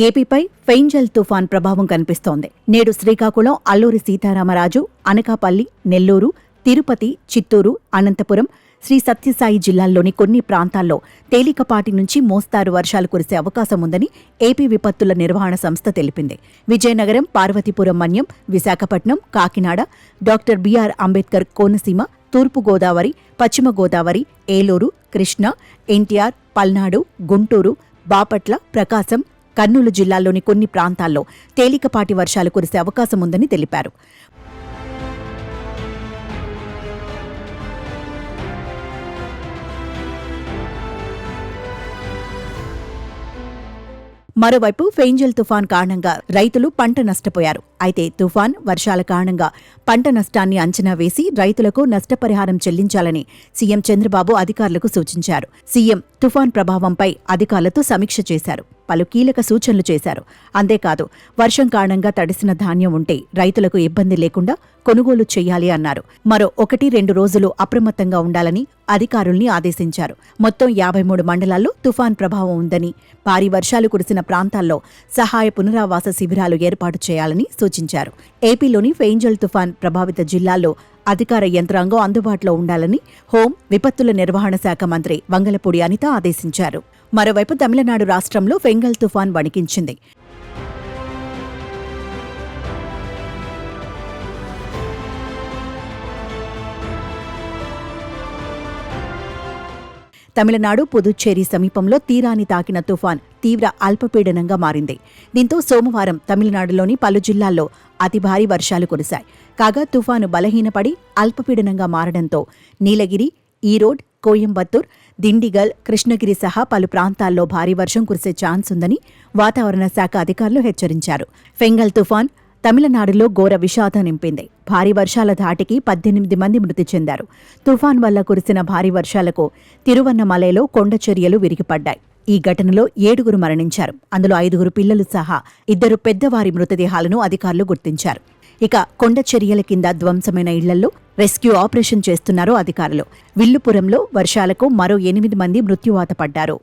ఏపీపై Fengal తుఫాన్ ప్రభావం కనిపిస్తోంది. నేడు శ్రీకాకుళం, అల్లూరి సీతారామరాజు, అనకాపల్లి, నెల్లూరు, తిరుపతి, చిత్తూరు, అనంతపురం, శ్రీ సత్యసాయి జిల్లాల్లోని కొన్ని ప్రాంతాల్లో తేలికపాటి నుంచి మోస్తారు వర్షాలు కురిసే అవకాశం ఉందని ఏపీ విపత్తుల నిర్వహణ సంస్థ తెలిపింది. విజయనగరం, పార్వతీపురం మన్యం, విశాఖపట్నం, కాకినాడ, డాక్టర్ బిఆర్ అంబేద్కర్ కోనసీమ, తూర్పు గోదావరి, పశ్చిమ గోదావరి, ఏలూరు, కృష్ణా, ఎన్టీఆర్, పల్నాడు, గుంటూరు, బాపట్ల, ప్రకాశం, కర్నూలు జిల్లాల్లోని కొన్ని ప్రాంతాల్లో తేలికపాటి వర్షాలు కురిసే అవకాశం ఉందని తెలిపారు. మరోవైపు ఫెయింజల్ తుఫాన్ కారణంగా రైతులు పంట నష్టపోయారు. అయితే తుఫాన్, వర్షాల కారణంగా పంట నష్టాన్ని అంచనా వేసి రైతులకు నష్టపరిహారం చెల్లించాలని సీఎం చంద్రబాబు అధికారులకు సూచించారు. సీఎం తుఫాన్ ప్రభావంపై అధికారులతో సమీక్ష చేశారు. పలు కీలక సూచనలు చేశారు. అంతేకాదు, వర్షం కారణంగా తడిసిన ధాన్యం ఉంటే రైతులకు ఇబ్బంది లేకుండా కొనుగోలు చేయాలి అన్నారు. మరో 1-2 రోజులు అప్రమత్తంగా ఉండాలని అధికారుల్ని ఆదేశించారు. మొత్తం 53 మండలాల్లో తుఫాన్ ప్రభావం ఉందని, భారీ వర్షాలు కురిసిన ప్రాంతాల్లో సహాయ పునరావాస శిబిరాలు ఏర్పాటు చేయాలని సూచించారు. ఏపీలోని ఫెయింజల్ తుఫాన్ ప్రభావిత జిల్లాల్లో అధికార యంత్రాంగం అందుబాటులో ఉండాలని హోం, విపత్తుల నిర్వహణ శాఖ మంత్రి వంగలపూడి అనిత ఆదేశించారు. మరోవైపు తమిళనాడు రాష్ట్రంలో ఫెంగల్ తుఫాన్ వణికించింది. తమిళనాడు, పుదుచ్చేరి సమీపంలో తీరాన్ని తాకిన తుఫాన్ తీవ్ర అల్పపీడనంగా మారింది. దీంతో సోమవారం తమిళనాడులోని పలు జిల్లాల్లో అతి భారీ వర్షాలు కురిశాయి. కాగా తుఫాను బలహీనపడి అల్పపీడనంగా మారడంతో నీలగిరి, ఈరోడ్, కోయంబత్తూర్, దిండిగల్, కృష్ణగిరి సహా పలు ప్రాంతాల్లో భారీ వర్షం కురిసే ఛాన్స్ ఉందని వాతావరణ శాఖ అధికారులు హెచ్చరించారు. ఫెంగల్ తుఫాన్ తమిళనాడులో ఘోర విషాదం నింపింది. భారీ వర్షాల ధాటికి 18 మంది మృతి చెందారు. తుఫాన్ వల్ల కురిసిన భారీ వర్షాలకు తిరువన్నమలైలో కొండచర్యలు విరిగిపడ్డాయి. ఈ ఘటనలో 7 మరణించారు. అందులో 5 పిల్లలు సహా 2 పెద్దవారి మృతదేహాలను అధికారులు గుర్తించారు. ఇక కొండచర్యల కింద ధ్వంసమైన ఇళ్లలో రెస్క్యూ ఆపరేషన్ చేస్తున్నారు అధికారులు. విల్లుపురంలో వర్షాలకు మరో 8 మంది మృత్యువాత పడ్డారు.